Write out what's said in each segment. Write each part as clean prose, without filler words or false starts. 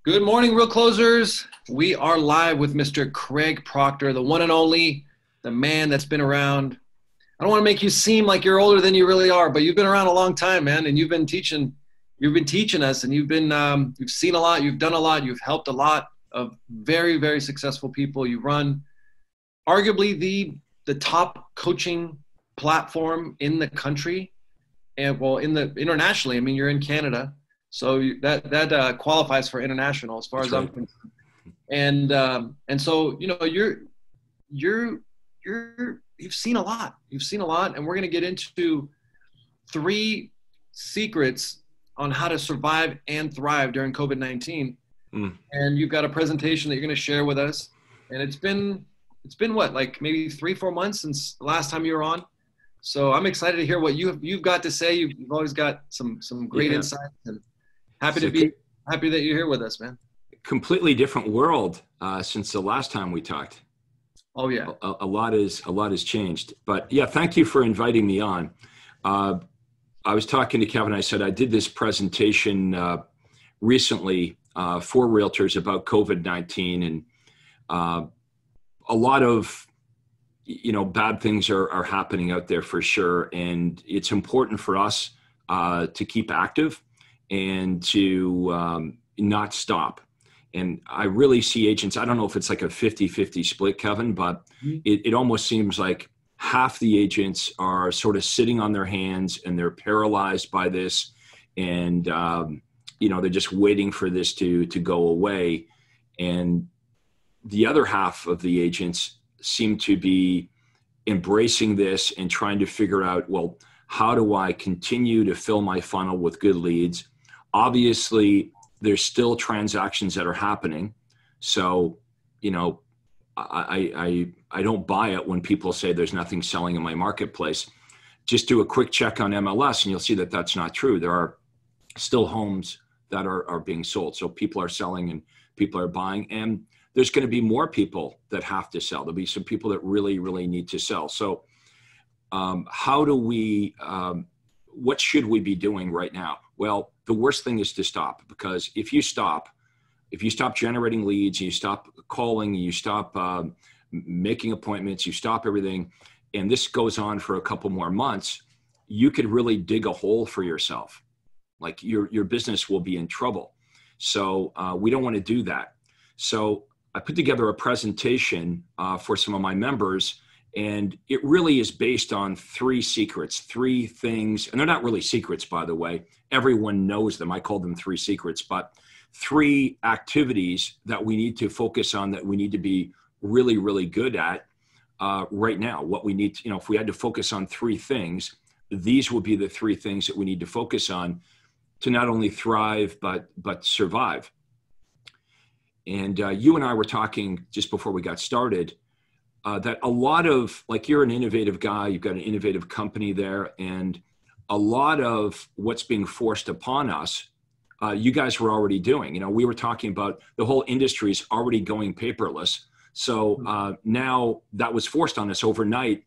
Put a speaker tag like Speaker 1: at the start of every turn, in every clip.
Speaker 1: Good morning, Real Closers. We are live with Mr. Craig Proctor, the one and only, the man that's been around. I don't want to make you seem like you're older than you really are, but you've been around a long time, man, and you've been teaching us, and you've seen a lot, you've done a lot, you've helped a lot of very, very successful people. You run arguably the top coaching platform in the country, and internationally. I mean, you're in Canada. So that qualifies for international as far as I'm concerned. And so, you know, you've seen a lot. You've seen a lot, and we're going to get into 3 secrets on how to survive and thrive during COVID-19. And you've got a presentation that you're going to share with us. And it's been what, like maybe 3-4 months since the last time you were on. So I'm excited to hear what you've got to say. You've always got some great insights, and happy that you're here with us, man.
Speaker 2: Completely different world since the last time we talked.
Speaker 1: Oh yeah,
Speaker 2: a lot has changed. But yeah, thank you for inviting me on. I was talking to Kevin. I said I did this presentation recently for realtors about COVID-19, and a lot of bad things are happening out there for sure, and it's important for us to keep active and to not stop. And I really see agents, I don't know if it's like a 50-50 split, Kevin, but it almost seems like half the agents are sort of sitting on their hands and they're paralyzed by this. And, they're just waiting for this to go away. And the other half of the agents seem to be embracing this and trying to figure out, well, how do I continue to fill my funnel with good leads? Obviously, there's still transactions that are happening. So, I don't buy it when people say there's nothing selling in my marketplace. Just do a quick check on MLS and you'll see that that's not true. There are still homes that are being sold. So people are selling and people are buying. And there's going to be more people that have to sell. There'll be some people that really, really need to sell. So what should we be doing right now? Well, the worst thing is to stop, because if you stop generating leads, you stop calling, you stop making appointments, you stop everything, and this goes on for a couple more months, you could really dig a hole for yourself. Like your business will be in trouble. So we don't want to do that. So I put together a presentation for some of my members, and it really is based on 3 secrets, 3 things, and they're not really secrets, by the way. Everyone knows them. I call them 3 secrets, but 3 activities that we need to focus on, that we need to be really, really good at right now. What we need to, if we had to focus on 3 things, these would be the 3 things that we need to focus on to not only thrive, but survive. And you and I were talking just before we got started, that a lot of, like, you're an innovative guy, you've got an innovative company there, and a lot of what's being forced upon us, you guys were already doing. We were talking about the whole industry is already going paperless. So now that was forced on us overnight.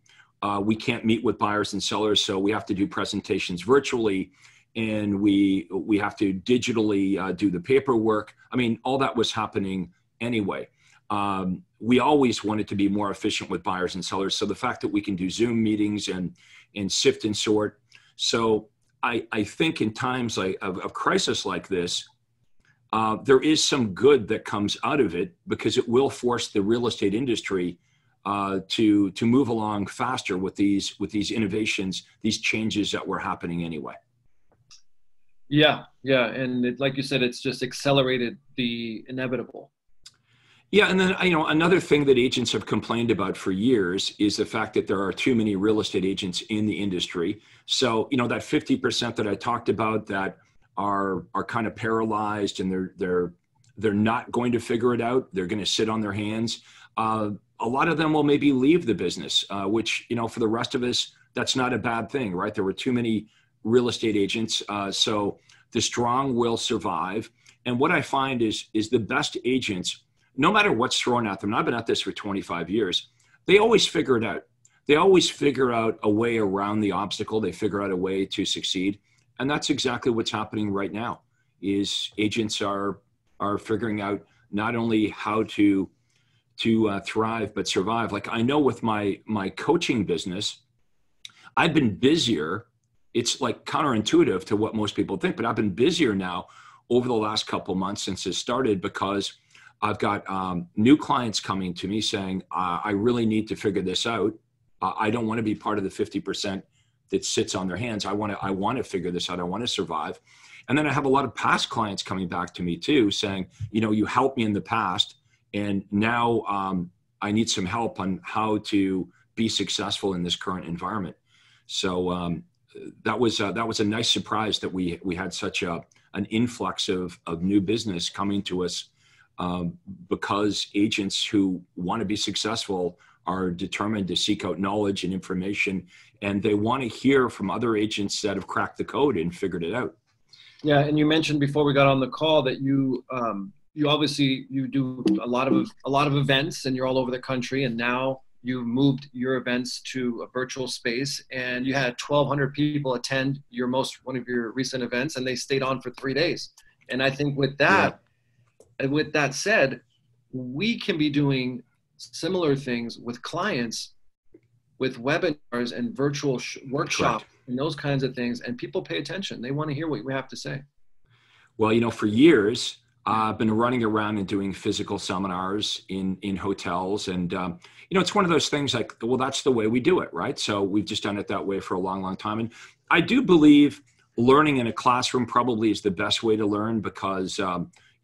Speaker 2: We can't meet with buyers and sellers, so we have to do presentations virtually, and we have to digitally do the paperwork. I mean, all that was happening anyway. We always wanted to be more efficient with buyers and sellers. So the fact that we can do Zoom meetings and sift and sort. So I think in times of crisis like this, there is some good that comes out of it, because it will force the real estate industry to move along faster with these innovations, these changes that were happening anyway.
Speaker 1: Yeah. And like you said, it's just accelerated the inevitable.
Speaker 2: Yeah, and then another thing that agents have complained about for years is the fact that there are too many real estate agents in the industry. So that 50% that I talked about that are kind of paralyzed, and they're not going to figure it out. They're going to sit on their hands. A lot of them will maybe leave the business, which for the rest of us, that's not a bad thing, right? There were too many real estate agents, so the strong will survive. And what I find is the best agents, no matter what's thrown at them, and I've been at this for 25 years, they always figure it out. They always figure out a way around the obstacle. They figure out a way to succeed. And that's exactly what's happening right now, is agents are are figuring out not only how to thrive, but survive. Like I know with my coaching business, I've been busier. It's like counterintuitive to what most people think, but I've been busier now over the last couple of months since it started because I've got new clients coming to me saying, I really need to figure this out. I don't want to be part of the 50% that sits on their hands. I want to figure this out. I want to survive. And then I have a lot of past clients coming back to me too, saying, you helped me in the past, and now I need some help on how to be successful in this current environment. So that was a nice surprise that we had such an influx of new business coming to us because agents who want to be successful are determined to seek out knowledge and information, and they want to hear from other agents that have cracked the code and figured it out.
Speaker 1: Yeah, and you mentioned before we got on the call that you obviously do a lot of events, and you're all over the country, and now you moved your events to a virtual space, and you had 1,200 people attend one of your recent events, and they stayed on for 3 days. And I think with that, and with that said, we can be doing similar things with clients, with webinars and virtual workshops and those kinds of things. And people pay attention. They want to hear what we have to say.
Speaker 2: Well, for years, I've been running around and doing physical seminars in hotels. And, it's one of those things like, well, that's the way we do it, right? So we've just done it that way for a long, long time. And I do believe learning in a classroom probably is the best way to learn because,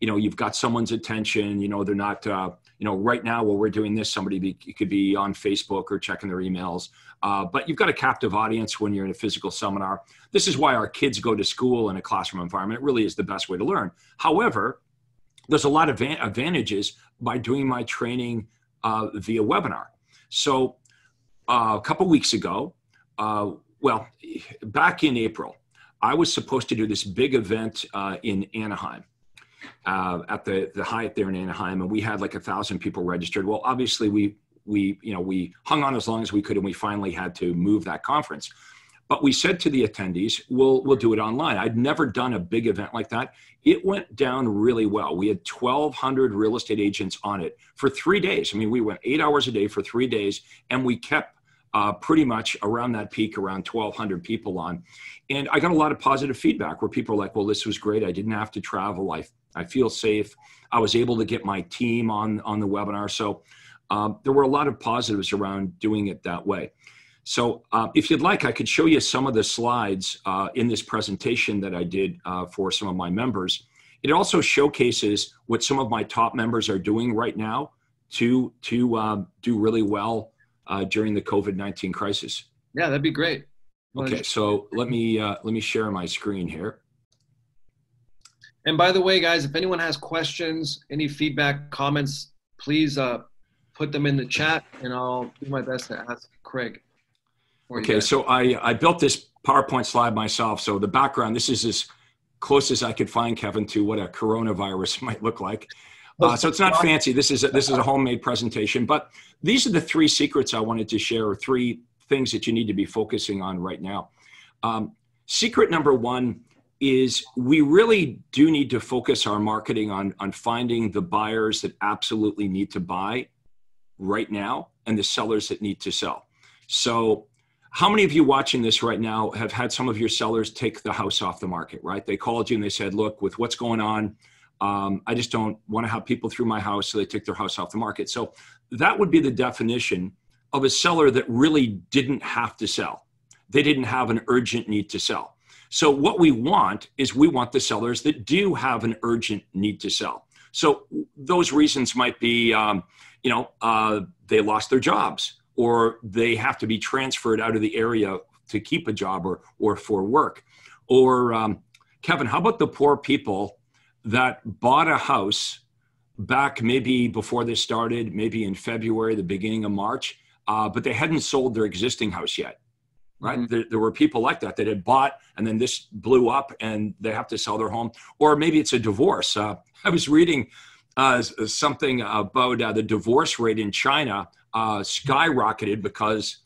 Speaker 2: you've got someone's attention, they're not, right now while we're doing this, somebody could be on Facebook or checking their emails. But you've got a captive audience when you're in a physical seminar. This is why our kids go to school in a classroom environment. It really is the best way to learn. However, there's a lot of advantages by doing my training via webinar. So a couple weeks ago, back in April, I was supposed to do this big event in Anaheim. At the Hyatt there in Anaheim, and we had like 1,000 people registered. Well, obviously we hung on as long as we could, and we finally had to move that conference. But we said to the attendees, we'll do it online. I'd never done a big event like that. It went down really well. We had 1,200 real estate agents on it for 3 days. I mean, we went 8 hours a day for 3 days, and we kept pretty much around that peak, around 1,200 people on. And I got a lot of positive feedback where people were like, well, this was great. I didn't have to travel. I feel safe. I was able to get my team on the webinar. So there were a lot of positives around doing it that way. So if you'd like, I could show you some of the slides in this presentation that I did for some of my members. It also showcases what some of my top members are doing right now to do really well during the COVID-19 crisis.
Speaker 1: Yeah, that'd be great.
Speaker 2: Okay, so let me share my screen here.
Speaker 1: And by the way, guys, if anyone has questions, any feedback, comments, please put them in the chat, and I'll do my best to ask Craig.
Speaker 2: Okay, so I built this PowerPoint slide myself. So the background, this is as close as I could find, Kevin, to what a coronavirus might look like. So it's not fancy. This is a homemade presentation, but these are the 3 secrets I wanted to share, or 3 things that you need to be focusing on right now. Secret number 1 is we really do need to focus our marketing on finding the buyers that absolutely need to buy right now and the sellers that need to sell. So how many of you watching this right now have had some of your sellers take the house off the market, right? They called you and they said, look, with what's going on, I just don't want to have people through my house, so they take their house off the market. So that would be the definition of a seller that really didn't have to sell. They didn't have an urgent need to sell. So what we want the sellers that do have an urgent need to sell. So those reasons might be, they lost their jobs, or they have to be transferred out of the area to keep a job or for work. Or Kevin, how about the poor people that bought a house back maybe before this started, maybe in February, the beginning of March, but they hadn't sold their existing house yet, right? Mm-hmm. There were people like that had bought, and then this blew up and they have to sell their home. Or maybe it's a divorce. I was reading something about the divorce rate in China skyrocketed because,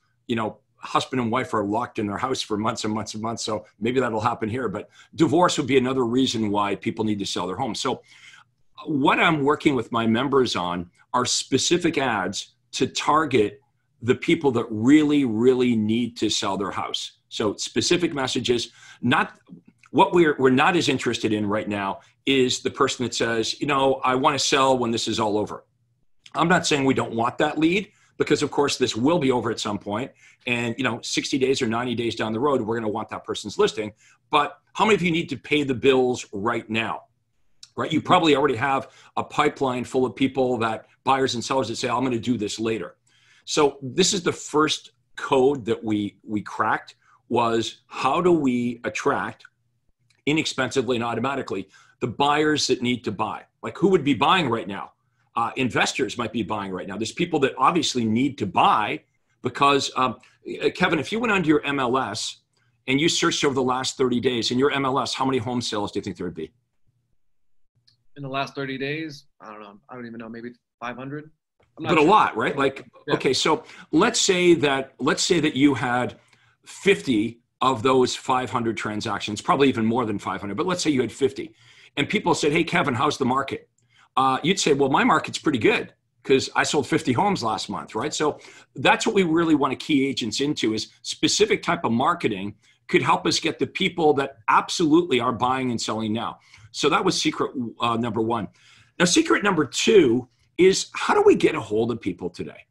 Speaker 2: husband and wife are locked in their house for months and months and months. So maybe that'll happen here. But divorce would be another reason why people need to sell their home. So what I'm working with my members on are specific ads to target the people that really, really need to sell their house. So specific messages. Not what we're not as interested in right now is the person that says, you know, I want to sell when this is all over. I'm not saying we don't want that lead, because of course this will be over at some point, and 60 days or 90 days down the road, we're going to want that person's listing. But how many of you need to pay the bills right now? Right? You probably already have a pipeline full of people, that buyers and sellers that say, I'm going to do this later. So this is the first code that we cracked, was how do we attract inexpensively and automatically the buyers that need to buy? Like, who would be buying right now? Investors might be buying right now. There's people that obviously need to buy because, Kevin, if you went onto your MLS and you searched over the last 30 days in your MLS, how many home sales do you think there would be?
Speaker 1: In the last 30 days? I don't know. I don't even know. Maybe 500?
Speaker 2: But sure. A lot, right? Like, yeah. Okay, so let's say that you had 50 of those 500 transactions, probably even more than 500, but let's say you had 50. And people said, hey, Kevin, how's the market? You'd say, well, my market's pretty good because I sold 50 homes last month, right? So that's what we really want to key agents into, is specific type of marketing could help us get the people that absolutely are buying and selling now. So that was secret number one. Now, secret number two is, how do we get a hold of people today?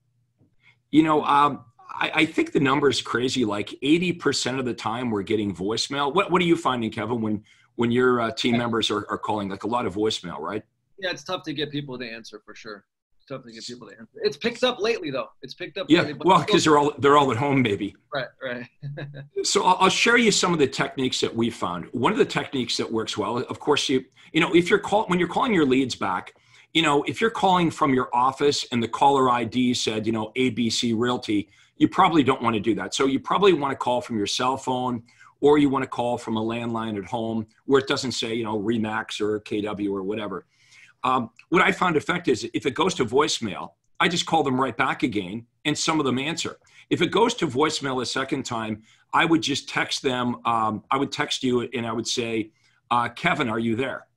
Speaker 2: I think the number is crazy. Like 80% of the time we're getting voicemail. What are you finding, Kevin, when your team members are calling? Like a lot of voicemail, right?
Speaker 1: Yeah, it's tough to get people to answer, for sure. It's tough to get people to answer. It's picked up lately, though. It's picked up lately.
Speaker 2: Well, because they're all at home, maybe.
Speaker 1: Right.
Speaker 2: So I'll share you some of the techniques that we found. One of the techniques that works well, of course, when you're calling your leads back, if you're calling from your office and the caller ID said, ABC Realty, you probably don't want to do that. So you probably want to call from your cell phone, or you want to call from a landline at home where it doesn't say, Remax or KW or whatever. What I found effective is if it goes to voicemail, I just call them right back again, and some of them answer. If it goes to voicemail a second time, I would just text them. I would text you and I would say, Kevin, are you there?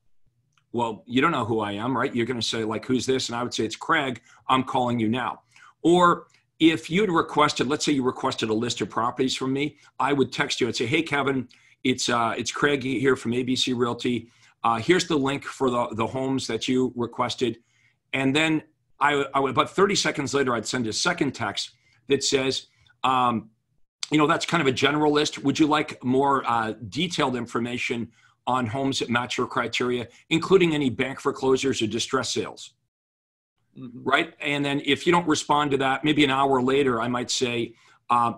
Speaker 2: Well, you don't know who I am, right? You're going to say, like, who's this? And I would say, it's Craig. I'm calling you now. Or if you'd requested, let's say you requested a list of properties from me, I would text you and say, hey, Kevin, it's Craig here from ABC Realty. Here's the link for the homes that you requested. And then I would, about 30 seconds later, I'd send a second text that says, that's kind of a general list. Would you like more detailed information on homes that match your criteria, including any bank foreclosures or distress sales? Mm-hmm. Right? And then if you don't respond to that, maybe an hour later, I might say,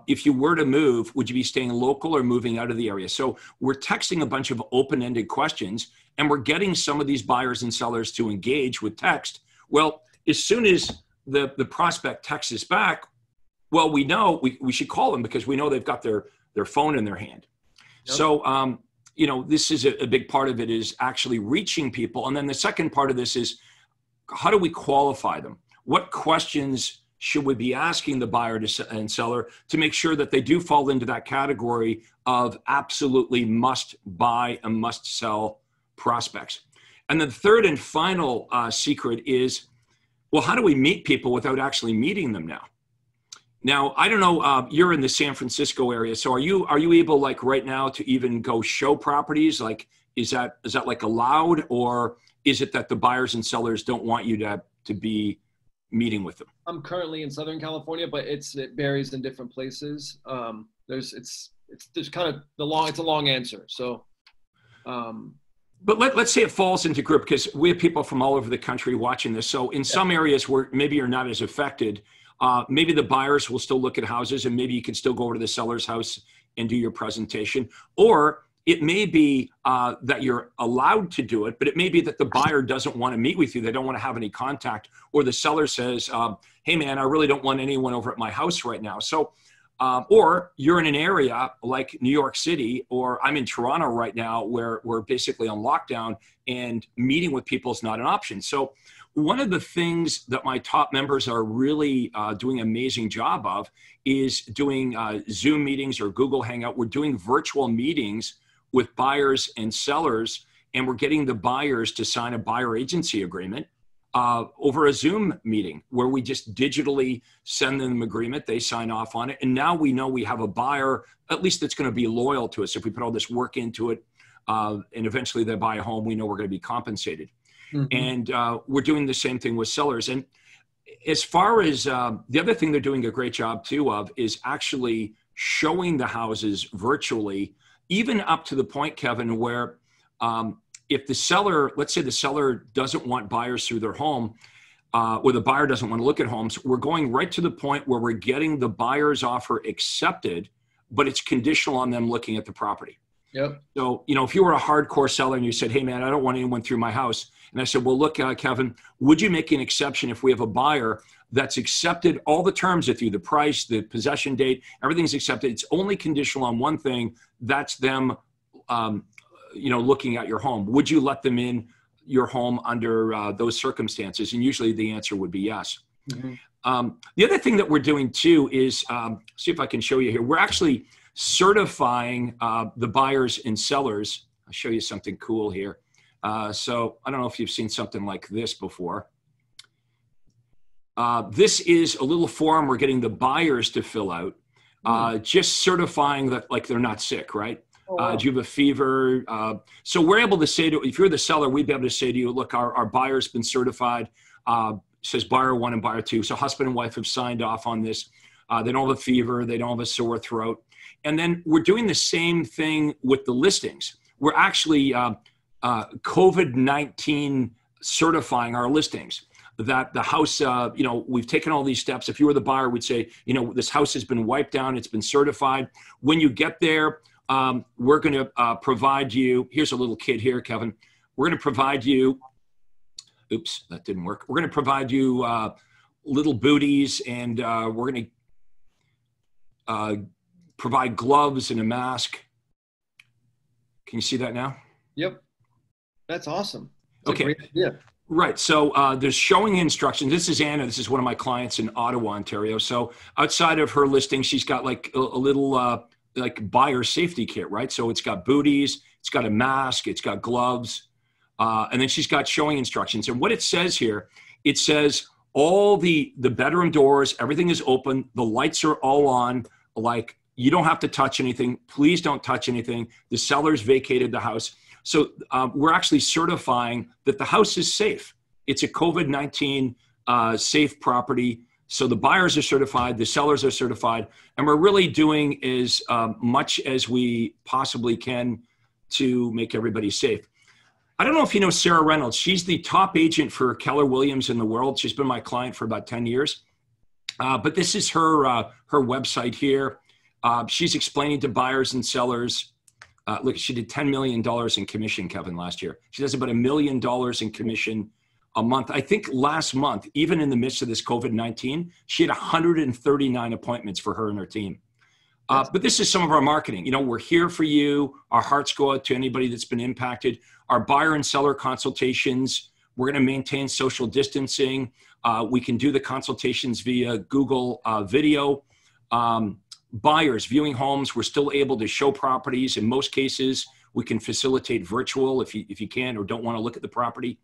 Speaker 2: if you were to move, would you be staying local or moving out of the area? So we're texting a bunch of open-ended questions, and we're getting some of these buyers and sellers to engage with text. Well, as soon as the prospect texts us back, well, we know we should call them because we know they've got their phone in their hand. Yep. So, this is a big part of it, is actually reaching people. And then the second part of this is, how do we qualify them? What questions should we be asking the buyer and seller to make sure that they do fall into that category of absolutely must buy and must sell prospects? And then the third and final secret is, well, how do we meet people without actually meeting them now? Now, I don't know, you're in the San Francisco area. So are you able, like right now, to even go show properties? Like, is that like allowed, or is it that the buyers and sellers don't want you to be meeting with them? I'm
Speaker 1: currently in Southern California, but it varies in different places. There's kind of it's a long answer. So,
Speaker 2: but let's say it falls into group, because we have people from all over the country watching this. So in some areas where maybe you're not as affected, maybe the buyers will still look at houses, and maybe you can still go over to the seller's house and do your presentation. Or it may be that you're allowed to do it, but it may be that the buyer doesn't want to meet with you. They don't want to have any contact. Or the seller says, hey, man, I really don't want anyone over at my house right now. So, or you're in an area like New York City, or I'm in Toronto right now, where we're basically on lockdown, and meeting with people is not an option. So one of the things that my top members are really doing an amazing job of is doing Zoom meetings or Google Hangout. We're doing virtual meetings with buyers and sellers, and we're getting the buyers to sign a buyer agency agreement over a Zoom meeting where we just digitally send them an agreement, they sign off on it. And now we know we have a buyer, at least that's going to be loyal to us. If we put all this work into it and eventually they buy a home, we know we're going to be compensated. And we're doing the same thing with sellers. And as far as the other thing they're doing a great job too of is actually showing the houses virtually, even up to the point, Kevin, where if the seller, let's say the seller doesn't want buyers through their home, or the buyer doesn't want to look at homes, we're going right to the point where we're getting the buyer's offer accepted, but it's conditional on them looking at the property.
Speaker 1: Yep.
Speaker 2: So, you know, if you were a hardcore seller and you said, hey, man, I don't want anyone through my house. And I said, well, look, Kevin, would you make an exception if we have a buyer that's accepted all the terms with you, the price, the possession date, everything's accepted. It's only conditional on one thing. That's them, you know, looking at your home. Would you let them in your home under those circumstances? And usually the answer would be yes. The other thing that we're doing too is, see if I can show you here. We're actually certifying the buyers and sellers. I'll show you something cool here. So I don't know if you've seen something like this before. This is a little form we're getting the buyers to fill out, just certifying that like they're not sick, right? Oh, wow. Do you have a fever? So we're able to say to, if you're the seller, we'd be able to say to you, look, our buyer's been certified, says buyer 1 and buyer 2. So husband and wife have signed off on this. They don't have a fever. They don't have a sore throat. And then we're doing the same thing with the listings. We're actually COVID-19 certifying our listings. That the house, you know, we've taken all these steps. If you were the buyer, we'd say, you know, this house has been wiped down. It's been certified. When you get there, we're going to provide you, here's a little kid here, Kevin. We're going to provide you, oops, that didn't work. We're going to provide you little booties, and we're going to provide gloves and a mask. Can you see that now?
Speaker 1: Yep. That's awesome. That's
Speaker 2: okay.
Speaker 1: Yeah.
Speaker 2: Right. So there's showing instructions. This is Anna. This is one of my clients in Ottawa, Ontario. So outside of her listing, she's got like a little like buyer safety kit, right? So it's got booties, it's got a mask, it's got gloves, and then she's got showing instructions. And what it says here, it says all the bedroom doors, everything is open. The lights are all on. Like, you don't have to touch anything. Please don't touch anything. The seller's vacated the house. So we're actually certifying that the house is safe. It's a COVID-19 safe property. So the buyers are certified, the sellers are certified, and we're really doing as much as we possibly can to make everybody safe. I don't know if you know Sarah Reynolds. She's the top agent for Keller Williams in the world. She's been my client for about 10 years. But this is her, her website here. She's explaining to buyers and sellers. Look, she did $10 million in commission, Kevin, last year. She does about $1 million in commission a month. I think last month, even in the midst of this COVID-19, she had 139 appointments for her and her team. But this is some of our marketing. You know, we're here for you. Our hearts go out to anybody that's been impacted. Our buyer and seller consultations, we're going to maintain social distancing. We can do the consultations via Google video. Buyers viewing homes, we're still able to show properties. In most cases, we can facilitate virtual if you can or don't want to look at the property.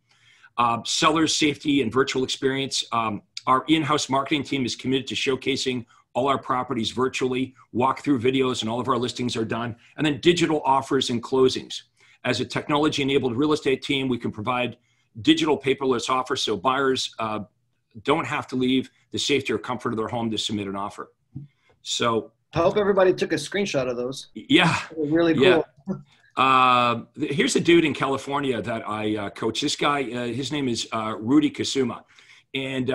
Speaker 2: Sellers safety and virtual experience. Our in-house marketing team is committed to showcasing all our properties virtually. Walkthrough videos and all of our listings are done. And then digital offers and closings. As a technology-enabled real estate team, we can provide digital paperless offers so buyers don't have to leave the safety or comfort of their home to submit an offer. So
Speaker 1: I hope everybody took a screenshot of those.
Speaker 2: Yeah.
Speaker 1: Really cool.
Speaker 2: Yeah. Here's a dude in California that I coach. This guy, his name is Rudy Kasuma. And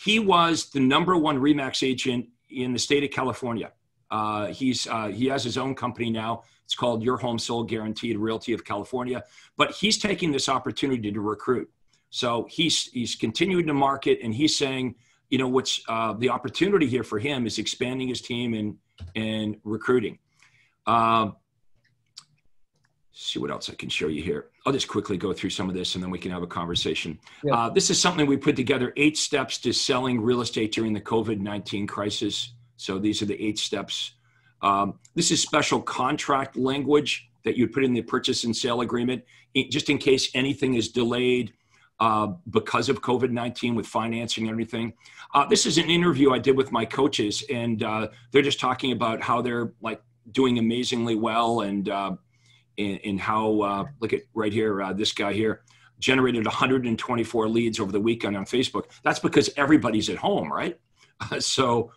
Speaker 2: he was the #1 RE/MAX agent in the state of California. He has his own company now. It's called Your Home Sold Guaranteed Realty of California. But he's taking this opportunity to recruit. So he's continuing to market, and he's saying, you know, what's the opportunity here for him is expanding his team and recruiting. See what else I can show you here. I'll just quickly go through some of this and then we can have a conversation. Yeah. This is something we put together, 8 steps to selling real estate during the COVID-19 crisis. So these are the 8 steps. This is special contract language that you put in the purchase and sale agreement, just in case anything is delayed because of COVID-19 with financing and everything. This is an interview I did with my coaches, and they're just talking about how they're like doing amazingly well, and how, look at right here, this guy here generated 124 leads over the weekend on Facebook. That's because everybody's at home, right? So,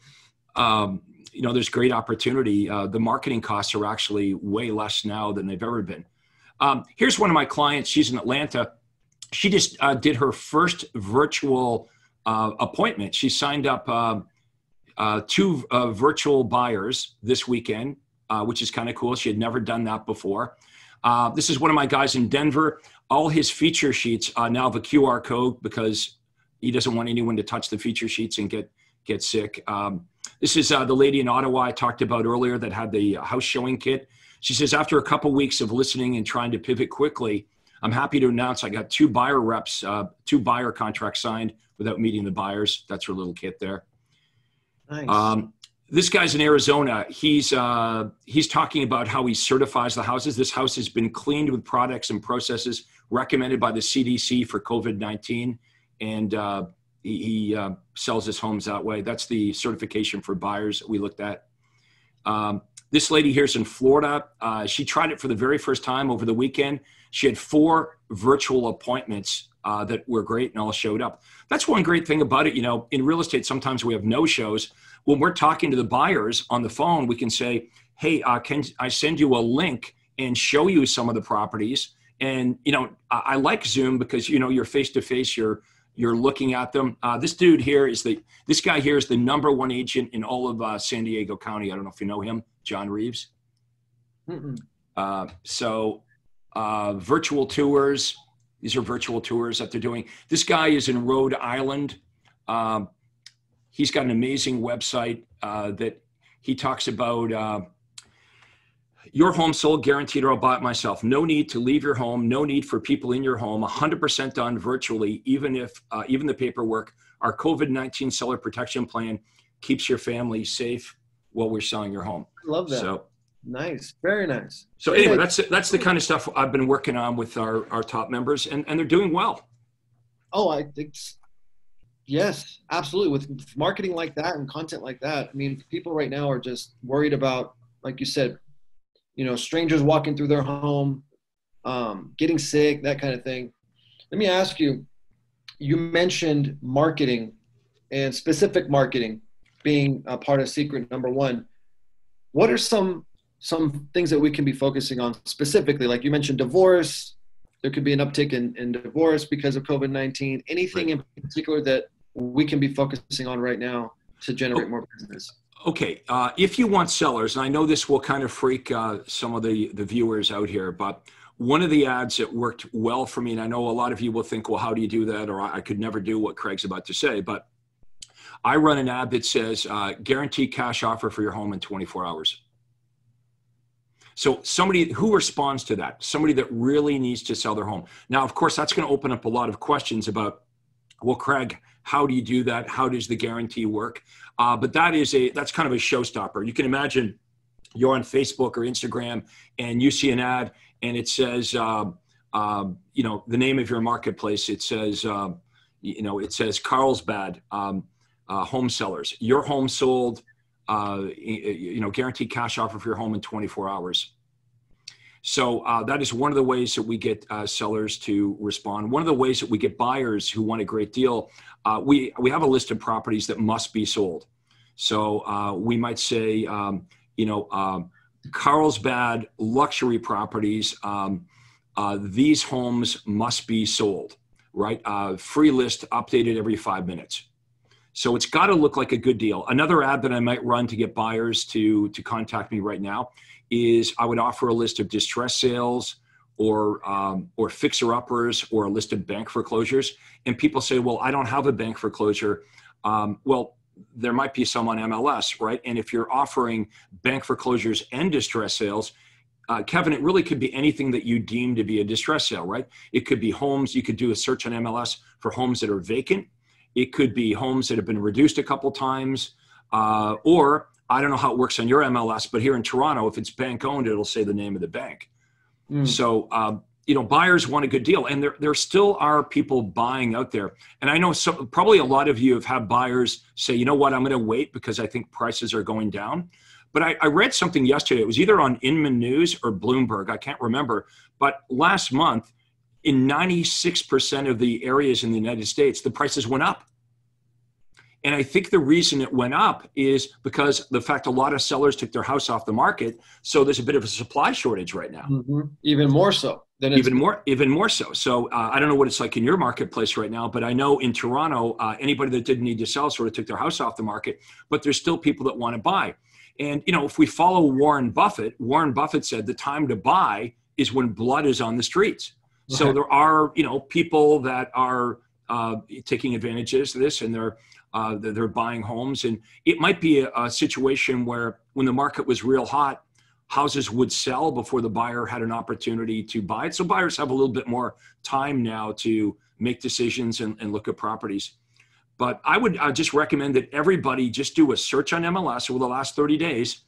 Speaker 2: you know, there's great opportunity. The marketing costs are actually way less now than they've ever been. Here's one of my clients. She's in Atlanta. She just did her first virtual appointment. She signed up 2 virtual buyers this weekend, which is kind of cool. She had never done that before. This is one of my guys in Denver. All his feature sheets now have a QR code because he doesn't want anyone to touch the feature sheets and get sick. This is the lady in Ottawa I talked about earlier that had the house showing kit. She says, after a couple weeks of listening and trying to pivot quickly, I'm happy to announce I got 2 buyer reps, 2 buyer contracts signed without meeting the buyers. That's her little kit there.
Speaker 1: Nice.
Speaker 2: This guy's in Arizona. He's talking about how he certifies the houses. This house has been cleaned with products and processes recommended by the CDC for COVID-19, and he sells his homes that way. That's the certification for buyers that we looked at. This lady here's in Florida. She tried it for the very first time over the weekend. She had 4 virtual appointments that were great and all showed up. That's one great thing about it. You know, in real estate, sometimes we have no-shows. When we're talking to the buyers on the phone, we can say, hey, can I send you a link and show you some of the properties? And, you know, I like Zoom because, you know, you're face-to-face, you're looking at them. This dude here this guy here is the #1 agent in all of San Diego County. I don't know if you know him, John Reeves. Virtual tours. These are virtual tours that they're doing. This guy is in Rhode Island. He's got an amazing website that he talks about. Your home sold, guaranteed, or I'll buy it myself. No need to leave your home. No need for people in your home. 100% done virtually, even the paperwork. Our COVID-19 seller protection plan keeps your family safe while we're selling your home.
Speaker 1: I love that.
Speaker 2: So
Speaker 1: nice, very nice.
Speaker 2: So anyway, that's the kind of stuff I've been working on with our top members, and they're doing well.
Speaker 1: Oh, I think. Yes, absolutely. With marketing like that and content like that, I mean, people right now are just worried about, like you said, you know, strangers walking through their home, getting sick, that kind of thing. Let me ask you, you mentioned marketing and specific marketing being a part of secret #1. What are some things that we can be focusing on specifically? Like you mentioned divorce. There could be an uptick in divorce because of COVID-19. Anything in particular that we can be focusing on right now to generate more business?
Speaker 2: Okay. If you want sellers, and I know this will kind of freak some of the viewers out here, but one of the ads that worked well for me, and I know a lot of you will think, well, how do you do that? Or I could never do what Craig's about to say, but I run an ad that says, guaranteed cash offer for your home in 24 hours. So somebody who responds to that, somebody that really needs to sell their home. Now, of course, that's going to open up a lot of questions about, well, Craig, how do you do that? How does the guarantee work? But that's kind of a showstopper. You can imagine you're on Facebook or Instagram and you see an ad and it says, you know, the name of your marketplace. It says, you know, it says Carlsbad home sellers. Your home sold, you know, guaranteed cash offer for your home in 24 hours. So that is one of the ways that we get sellers to respond. One of the ways that we get buyers who want a great deal, we have a list of properties that must be sold. So we might say, you know, Carlsbad luxury properties, these homes must be sold, right? Free list updated every 5 minutes. So it's got to look like a good deal. Another ad that I might run to get buyers to contact me right now is I would offer a list of distress sales or fixer-uppers or a list of bank foreclosures. And people say, well, I don't have a bank foreclosure. Well, there might be some on MLS, right? And if you're offering bank foreclosures and distress sales, Kevin, it really could be anything that you deem to be a distress sale, right? It could be homes. You could do a search on MLS for homes that are vacant. It could be homes that have been reduced a couple times, or I don't know how it works on your MLS, but here in Toronto, if it's bank owned, it'll say the name of the bank. So, buyers want a good deal, and there still are people buying out there. And I know probably a lot of you have had buyers say, you know what, I'm going to wait because I think prices are going down. But I read something yesterday. It was either on Inman News or Bloomberg. I can't remember. But last month, in 96% of the areas in the United States, the prices went up. And I think the reason it went up is because the fact a lot of sellers took their house off the market. So there's a bit of a supply shortage right now.
Speaker 1: Even more so.
Speaker 2: Even more so. So I don't know what it's like in your marketplace right now, but I know in Toronto, anybody that didn't need to sell sort of took their house off the market, but there's still people that want to buy. And, if we follow Warren Buffett said the time to buy is when blood is on the streets. Right. So there are, people that are taking advantage of this, and they're buying homes. And it might be a situation where when the market was real hot, houses would sell before the buyer had an opportunity to buy it. So buyers have a little bit more time now to make decisions and look at properties. But I would just recommend that everybody just do a search on MLS over the last 30 days,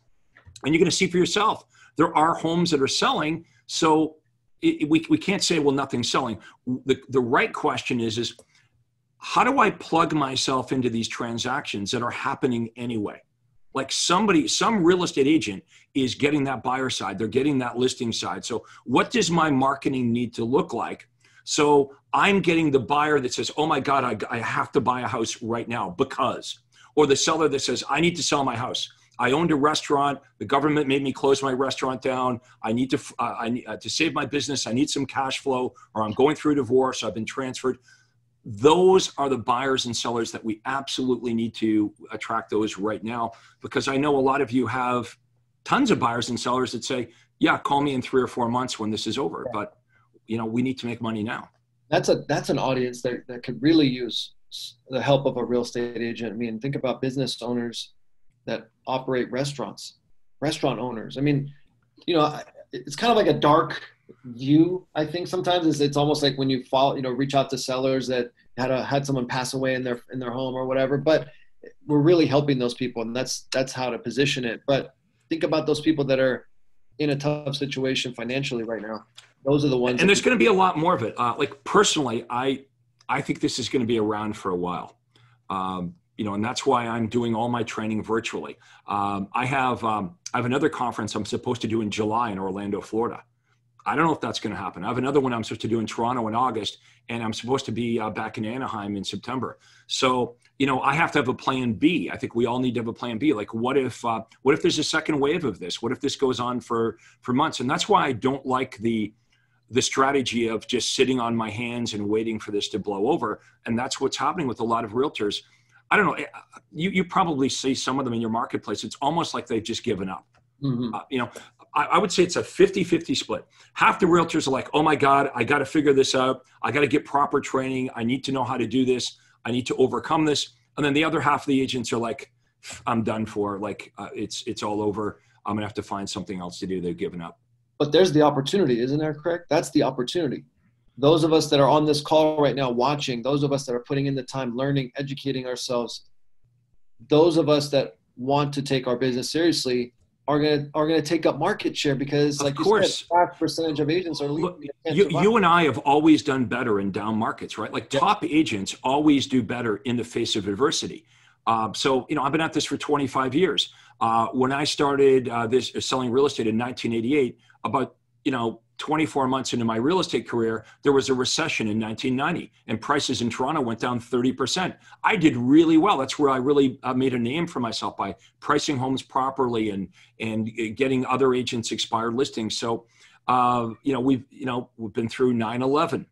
Speaker 2: and you're going to see for yourself. There are homes that are selling, so we can't say, well, nothing's selling. The right question is how do I plug myself into these transactions that are happening anyway? Like some real estate agent is getting that buyer side. They're getting that listing side. So what does my marketing need to look like? So I'm getting the buyer that says, oh my God, I have to buy a house right now because, or the seller that says, I need to sell my house. I owned a restaurant. The government made me close my restaurant down. I need to save my business. I need some cash flow, or I'm going through a divorce. I've been transferred. Those are the buyers and sellers that we absolutely need to attract those right now, because I know a lot of you have tons of buyers and sellers that say, yeah, call me in 3 or 4 months when this is over. But we need to make money now.
Speaker 1: That's an audience that could really use the help of a real estate agent. I mean, think about business owners that operate restaurant owners. I mean, it's kind of like a dark view. I think sometimes it's almost like when you reach out to sellers that had someone pass away in their home or whatever, but we're really helping those people, and that's how to position it. But think about those people that are in a tough situation financially right now. Those are the ones.
Speaker 2: And there's going to be a lot more of it. Like personally, I think this is going to be around for a while. And that's why I'm doing all my training virtually. I have another conference I'm supposed to do in July in Orlando, Florida. I don't know if that's going to happen. I have another one I'm supposed to do in Toronto in August, and I'm supposed to be back in Anaheim in September. So, I have to have a plan B. I think we all need to have a plan B. Like, what if there's a second wave of this? What if this goes on for months? And that's why I don't like the strategy of just sitting on my hands and waiting for this to blow over. And that's what's happening with a lot of realtors. I don't know. You probably see some of them in your marketplace. It's almost like they've just given up. Mm-hmm. I would say it's a 50-50 split. Half the realtors are like, oh my God, I got to figure this out. I got to get proper training. I need to know how to do this. I need to overcome this. And then the other half of the agents are like, I'm done for. Like, it's all over. I'm going to have to find something else to do. They've given up.
Speaker 1: But there's the opportunity, isn't there, Craig? That's the opportunity. Those of us that are on this call right now watching, those of us that are putting in the time, learning, educating ourselves, those of us that want to take our business seriously are gonna take up market share, because, like you said, 5% of agents are leaving.
Speaker 2: You and I have always done better in down markets, right? Like top agents always do better in the face of adversity. So I've been at this for 25 years. When I started selling real estate in 1988, about 24 months into my real estate career, there was a recession in 1990, and prices in Toronto went down 30%. I did really well. That's where I really made a name for myself, by pricing homes properly and getting other agents expired listings. So, we've been through 9/11.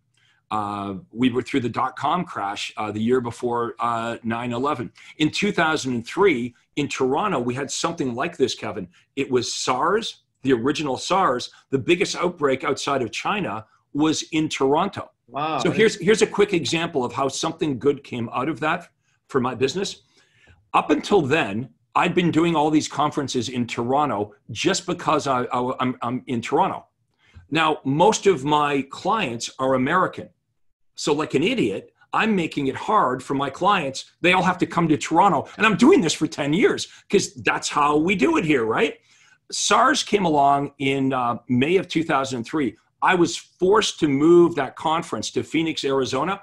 Speaker 2: We were through the dot-com crash the year before 9/11. In 2003, in Toronto, we had something like this, Kevin. It was SARS. The original SARS, the biggest outbreak outside of China was in Toronto.
Speaker 1: Wow.
Speaker 2: So here's a quick example of how something good came out of that for my business. Up until then, I'd been doing all these conferences in Toronto just because I'm in Toronto. Now, most of my clients are American. So like an idiot, I'm making it hard for my clients. They all have to come to Toronto. And I'm doing this for 10 years because that's how we do it here, right? SARS came along in May of 2003. I was forced to move that conference to Phoenix, Arizona.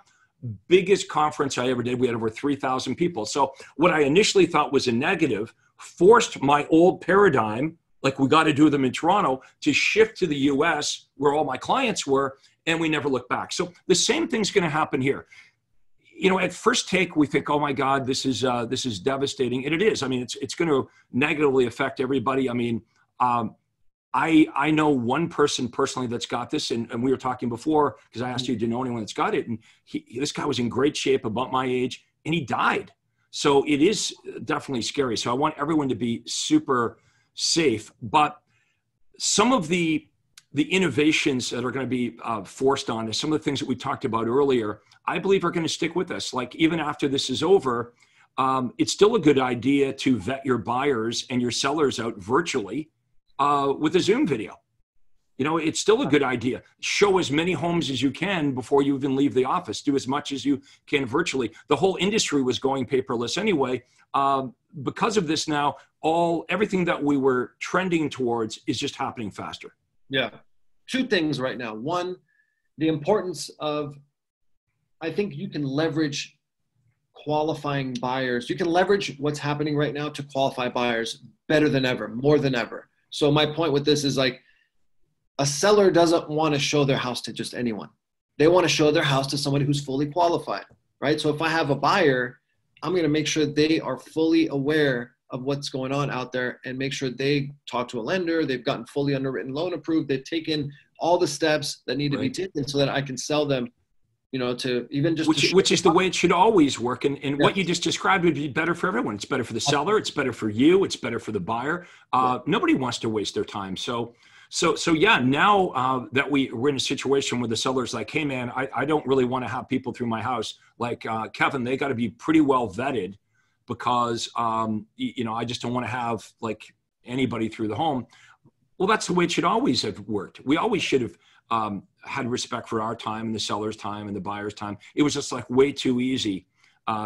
Speaker 2: Biggest conference I ever did. We had over 3,000 people. So what I initially thought was a negative forced my old paradigm, like we got to do them in Toronto, to shift to the US where all my clients were, and we never looked back. So the same thing's going to happen here. You know, at first take, we think, oh my God, this is devastating. And it is. I mean, it's going to negatively affect everybody. I mean, I know one person personally that's got this, and we were talking before because I asked you, do you know anyone that's got it? And this guy was in great shape, about my age, and he died. So it is definitely scary. So I want everyone to be super safe. But some of the innovations that are going to be forced on us, some of the things that we talked about earlier, I believe are going to stick with us. Like even after this is over, it's still a good idea to vet your buyers and your sellers out virtually with a Zoom video. You know, it's still a good idea. Show as many homes as you can before you even leave the office. Do as much as you can virtually. The whole industry was going paperless anyway. Because of this now, everything that we were trending towards is just happening faster.
Speaker 1: Yeah. Two things right now. One, the importance of, I think you can leverage qualifying buyers. You can leverage what's happening right now to qualify buyers better than ever, more than ever. So my point with this is like, a seller doesn't want to show their house to just anyone. They want to show their house to somebody who's fully qualified, right? So if I have a buyer, I'm going to make sure they are fully aware of what's going on out there and make sure they talk to a lender. They've gotten fully underwritten loan approved. They've taken all the steps that need to be taken so that I can sell them, you know, to even just
Speaker 2: which is the way it should always work. And what you just described would be better for everyone. It's better for the seller. It's better for you. It's better for the buyer. Nobody wants to waste their time. So yeah, now that we're in a situation where the seller's like, hey man, I don't really want to have people through my house. Like Kevin, they got to be pretty well vetted because, you know, I just don't want to have like anybody through the home. Well, that's the way it should always have worked. We always should have had respect for our time and the seller's time and the buyer's time. It was just like way too easy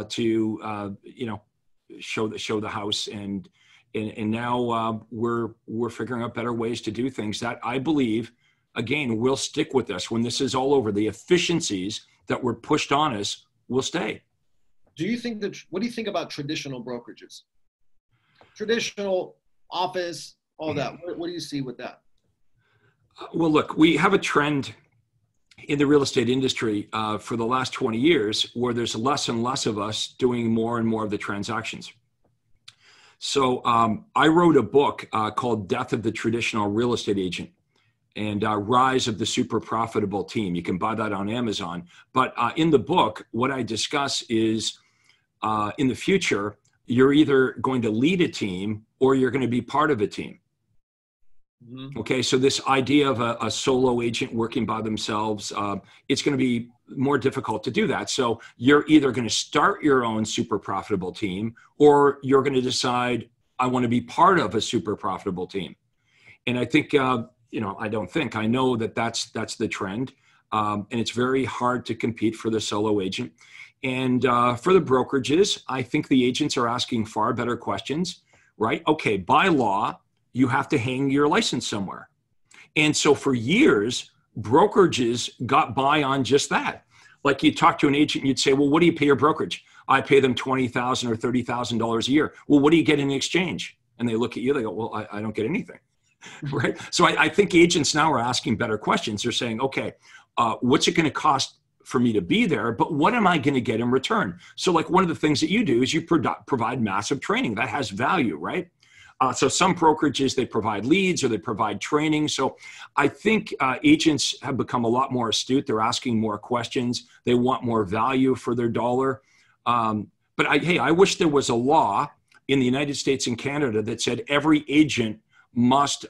Speaker 2: to, you know, show the house and now we're figuring out better ways to do things that I believe, again, will stick with us when this is all over. The efficiencies that were pushed on us will stay.
Speaker 1: What do you think about traditional brokerages? Traditional office, all that. What do you see with that?
Speaker 2: Well, look, we have a trend in the real estate industry for the last 20 years where there's less and less of us doing more and more of the transactions. So I wrote a book called Death of the Traditional Real Estate Agent and Rise of the Super Profitable Team. You can buy that on Amazon. But in the book, what I discuss is in the future, you're either going to lead a team or you're going to be part of a team. Mm-hmm. Okay, so this idea of a solo agent working by themselves, it's going to be more difficult to do that. So you're either going to start your own super profitable team or you're going to decide, I want to be part of a super profitable team. And I think, you know, I know that that's the trend. And it's very hard to compete for the solo agent. And for the brokerages, I think the agents are asking far better questions, right? Okay, by law, you have to hang your license somewhere. And so for years, brokerages got by on just that. Like you talk to an agent and you'd say, well, what do you pay your brokerage? I pay them $20,000 or $30,000 a year. Well, what do you get in exchange? And they look at you, they go, well, I don't get anything, right? So I think agents now are asking better questions. They're saying, okay, what's it going to cost for me to be there, but what am I going to get in return? So like one of the things that you do is you provide massive training that has value, right? So some brokerages, they provide leads or they provide training. So I think agents have become a lot more astute. They're asking more questions. They want more value for their dollar. But I wish there was a law in the United States and Canada that said every agent must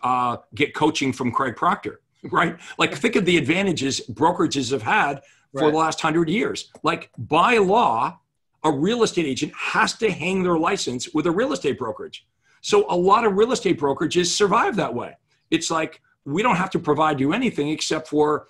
Speaker 2: get coaching from Craig Proctor, right? Like think of the advantages brokerages have had for the last 100 years. Like by law, a real estate agent has to hang their license with a real estate brokerage. So a lot of real estate brokerages survive that way. It's like, we don't have to provide you anything except for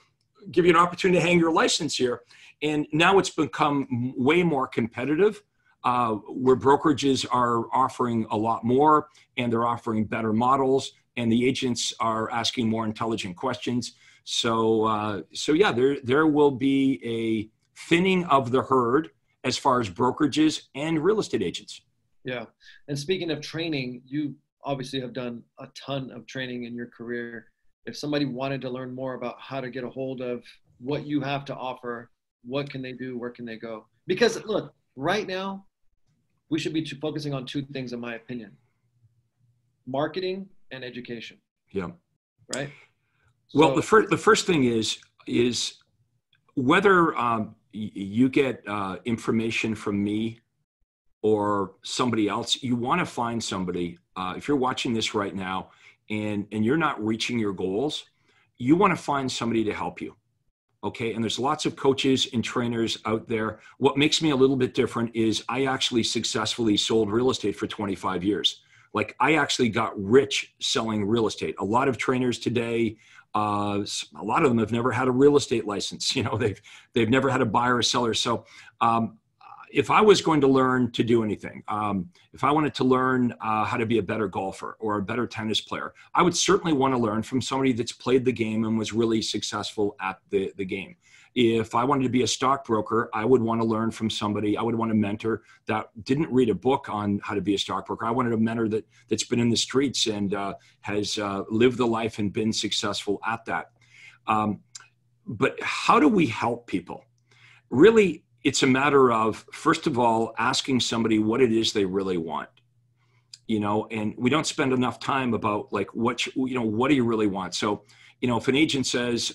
Speaker 2: give you an opportunity to hang your license here. And now it's become way more competitive where brokerages are offering a lot more and they're offering better models and the agents are asking more intelligent questions. So yeah, there will be a thinning of the herd as far as brokerages and real estate agents.
Speaker 1: Yeah. And speaking of training, you obviously have done a ton of training in your career. If somebody wanted to learn more about how to get a hold of what you have to offer, what can they do? Where can they go? Because look, right now, we should be focusing on two things, in my opinion: marketing and education.
Speaker 2: Yeah.
Speaker 1: Right.
Speaker 2: Well, the first thing is whether you get information from me or somebody else, you want to find somebody. If you're watching this right now and you're not reaching your goals, you want to find somebody to help you. Okay. And there's lots of coaches and trainers out there. What makes me a little bit different is I actually successfully sold real estate for 25 years. Like, I actually got rich selling real estate. A lot of trainers today, a lot of them have never had a real estate license. You know, they've never had a buyer or seller. So if I was going to learn to do anything, if I wanted to learn how to be a better golfer or a better tennis player, I would certainly want to learn from somebody that's played the game and was really successful at the game. If I wanted to be a stockbroker, I would want to learn from somebody. I would want a mentor that didn't read a book on how to be a stockbroker. I wanted a mentor that's been in the streets and has lived the life and been successful at that. But how do we help people? Really, it's a matter of, first of all, asking somebody what it is they really want. You know, and we don't spend enough time about like, what do you really want? So, you know, if an agent says,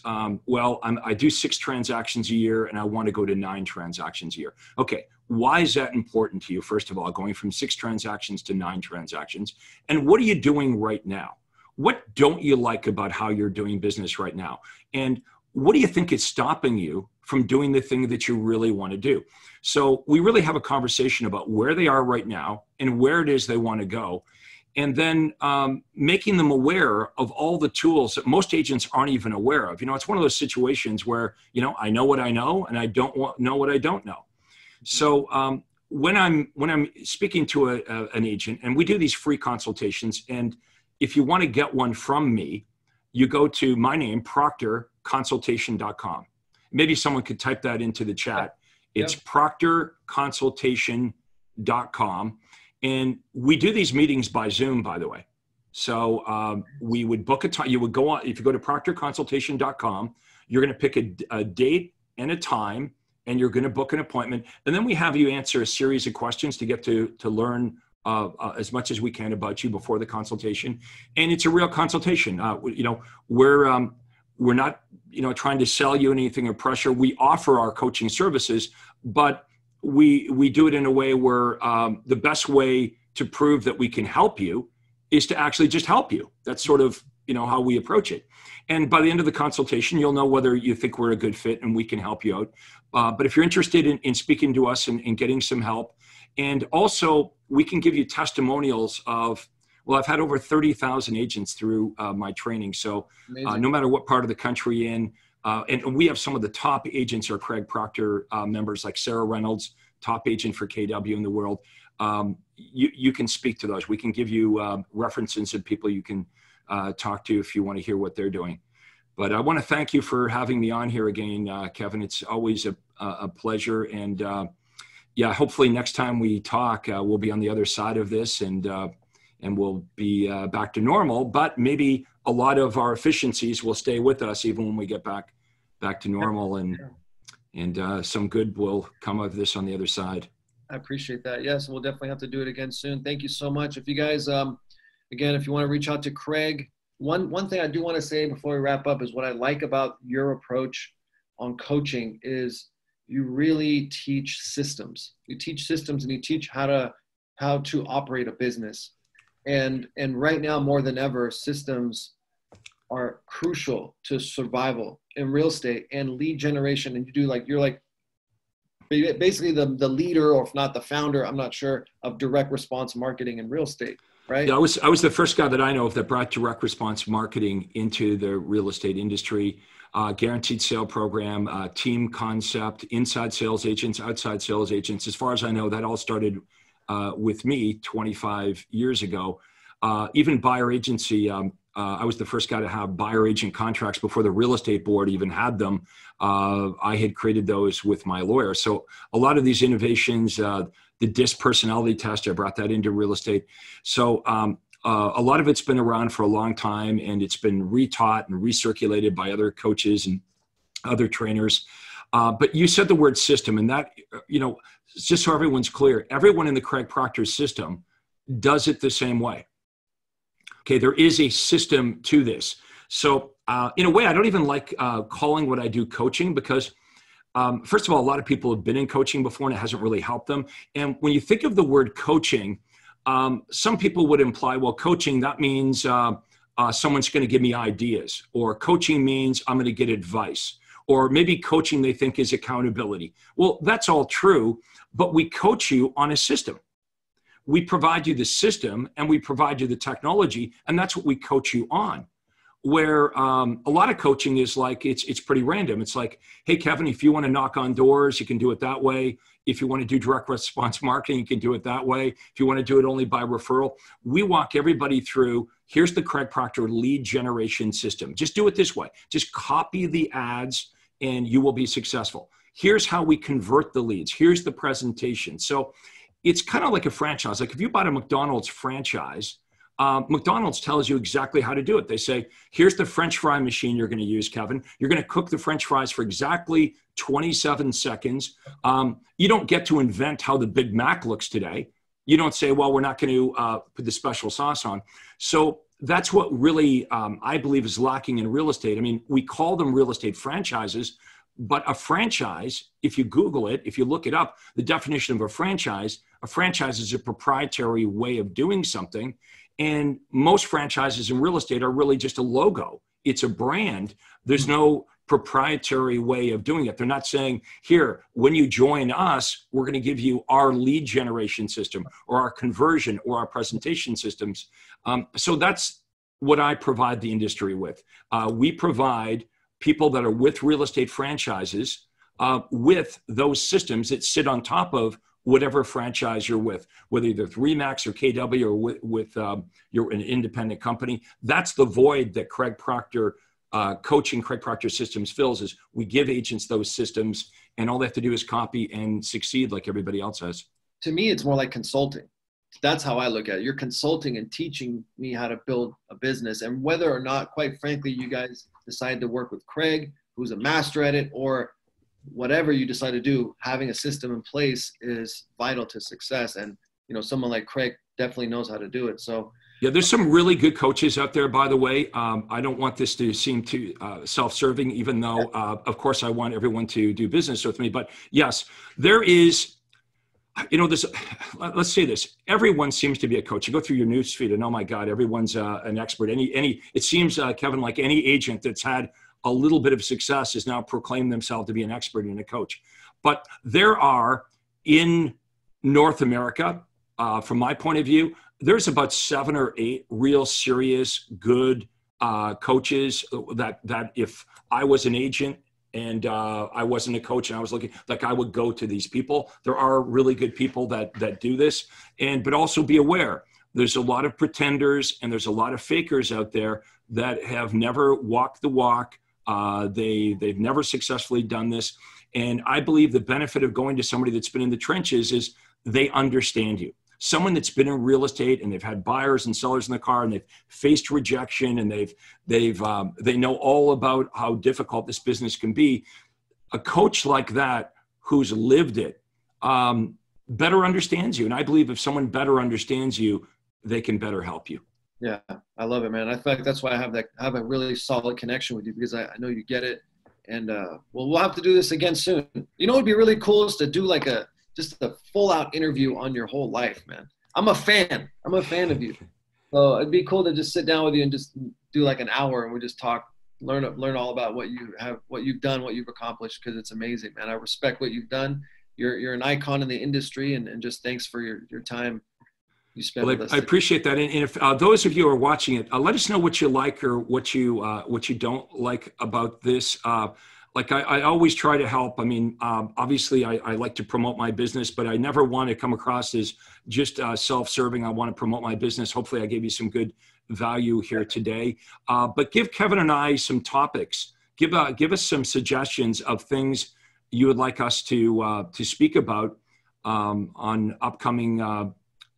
Speaker 2: well, I do 6 transactions a year and I want to go to 9 transactions a year. Okay. Why is that important to you? First of all, going from 6 transactions to 9 transactions. And what are you doing right now? What don't you like about how you're doing business right now? And what do you think is stopping you from doing the thing that you really want to do? So we really have a conversation about where they are right now and where it is they want to go. And then making them aware of all the tools that most agents aren't even aware of. You know, it's one of those situations where, you know, I know what I know and I don't know what I don't know. So when I'm speaking to an agent, and we do these free consultations, and if you want to get one from me, you go to my name, proctorconsultation.com. Maybe someone could type that into the chat. It's proctorconsultation.com. And we do these meetings by Zoom, by the way. So we would book a time. You would go on, if you go to proctorconsultation.com, you're going to pick a date and a time, and you're going to book an appointment. And then we have you answer a series of questions to get to learn as much as we can about you before the consultation. And it's a real consultation. You know, we're not, you know, trying to sell you anything or pressure. We offer our coaching services, but we do it in a way where the best way to prove that we can help you is to actually just help you. That's sort of, you know, how we approach it. And by the end of the consultation, you'll know whether you think we're a good fit and we can help you out. But if you're interested in speaking to us and getting some help, and also we can give you testimonials of, well, I've had over 30,000 agents through my training. So no matter what part of the country in, and we have some of the top agents are Craig Proctor members, like Sarah Reynolds, top agent for KW in the world. You can speak to those. We can give you references of people you can talk to if you want to hear what they're doing. But I want to thank you for having me on here again, Kevin. It's always a pleasure. And yeah, hopefully next time we talk, we'll be on the other side of this, and we'll be back to normal. But maybe a lot of our efficiencies will stay with us even when we get back to normal, and some good will come of this on the other side.
Speaker 1: I appreciate that. Yes, we'll definitely have to do it again soon. Thank you so much. If you guys, again, if you want to reach out to Craig, one thing I do want to say before we wrap up is what I like about your approach on coaching is you really teach systems. You teach systems, and you teach how to operate a business. And right now, more than ever, systems are crucial to survival in real estate and lead generation. And you're like basically the leader, or if not the founder, I'm not sure, of direct response marketing in real estate, right?
Speaker 2: Yeah, I was the first guy that I know of that brought direct response marketing into the real estate industry. Guaranteed sale program, team concept, inside sales agents, outside sales agents. As far as I know, that all started with me 25 years ago. Even buyer agency. I was the first guy to have buyer agent contracts before the real estate board even had them. I had created those with my lawyer. So a lot of these innovations, the DISC personality test, I brought that into real estate. So a lot of it's been around for a long time, and it's been retaught and recirculated by other coaches and other trainers. But you said the word system, and that, just so everyone's clear, everyone in the Craig Proctor system does it the same way. Okay, there is a system to this. So in a way, I don't even like calling what I do coaching, because first of all, a lot of people have been in coaching before and it hasn't really helped them. And when you think of the word coaching, some people would imply, well, coaching, that means someone's going to give me ideas, or coaching means I'm going to get advice, or maybe coaching they think is accountability. Well, that's all true, but we coach you on a system. We provide you the system and we provide you the technology, and that's what we coach you on. Where a lot of coaching is like, it's pretty random. It's like, hey, Kevin, if you want to knock on doors, you can do it that way. If you want to do direct response marketing, you can do it that way. If you want to do it only by referral, we walk everybody through, here's the Craig Proctor lead generation system. Just do it this way. Just copy the ads and you will be successful. Here's how we convert the leads. Here's the presentation. So it's kind of like a franchise. Like if you bought a McDonald's franchise, McDonald's tells you exactly how to do it. They say, here's the French fry machine you're going to use, Kevin. You're going to cook the French fries for exactly 27 seconds. You don't get to invent how the Big Mac looks today. You don't say, well, we're not going to put the special sauce on. So that's what really, I believe, is lacking in real estate. I mean, we call them real estate franchises, but a franchise, if you Google it, if you look it up, the definition of a franchise is a proprietary way of doing something. And most franchises in real estate are really just a logo. It's a brand. There's no proprietary way of doing it. They're not saying, here, when you join us, we're going to give you our lead generation system or our conversion or our presentation systems. So that's what I provide the industry with. We provide people that are with real estate franchises with those systems that sit on top of whatever franchise you're with, whether you're with RE/MAX or KW or with you're an independent company. That's the void that Craig Proctor coaching, Craig Proctor Systems fills, is we give agents those systems and all they have to do is copy and succeed like everybody else has.
Speaker 1: To me, it's more like consulting. That's how I look at it. You're consulting and teaching me how to build a business, and whether or not, quite frankly, you guys decide to work with Craig, who's a master at it, or whatever you decide to do, having a system in place is vital to success. And, someone like Craig definitely knows how to do it. So
Speaker 2: yeah, there's some really good coaches out there, by the way. I don't want this to seem too self-serving, even though, of course, I want everyone to do business with me. But yes, there is, this, let's say this, everyone seems to be a coach. You go through your news feed and, oh my God, everyone's an expert. It seems, Kevin, like any agent that's had a little bit of success has now proclaimed themselves to be an expert and a coach. But there are, in North America, from my point of view, there's about 7 or 8 real serious, good coaches that if I was an agent and I wasn't a coach and I was looking, like, I would go to these people. There are really good people that do this. But also be aware, there's a lot of pretenders and there's a lot of fakers out there that have never walked the walk. They've never successfully done this. And I believe the benefit of going to somebody that's been in the trenches is they understand you. Someone that's been in real estate and they've had buyers and sellers in the car and they've faced rejection and they know all about how difficult this business can be. A coach like that who's lived it better understands you. And I believe if someone better understands you, they can better help you.
Speaker 1: Yeah, I love it, man. I feel like that's why I have a really solid connection with you, because I know you get it. And we'll have to do this again soon. What'd be really cool is to do just a full out interview on your whole life, man. I'm a fan of you. So it'd be cool to just sit down with you and just do like an hour and we just talk, learn all about what you've done, what you've accomplished, because it's amazing, man. I respect what you've done. You're an icon in the industry, and just thanks for your time you spent with us.
Speaker 2: I appreciate that. And if those of you who are watching it, let us know what you like or what you don't like about this. I always try to help. I mean, obviously, I like to promote my business, but I never want to come across as just self-serving. I want to promote my business. Hopefully, I gave you some good value here today. But give Kevin and I some topics. Give us some suggestions of things you would like us to speak about on upcoming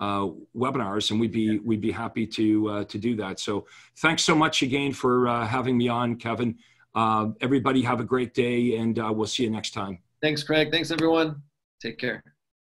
Speaker 2: webinars, and we'd be happy to do that. So thanks so much again for having me on, Kevin. Everybody have a great day, and we'll see you next time.
Speaker 1: Thanks, Craig. Thanks, everyone. Take care.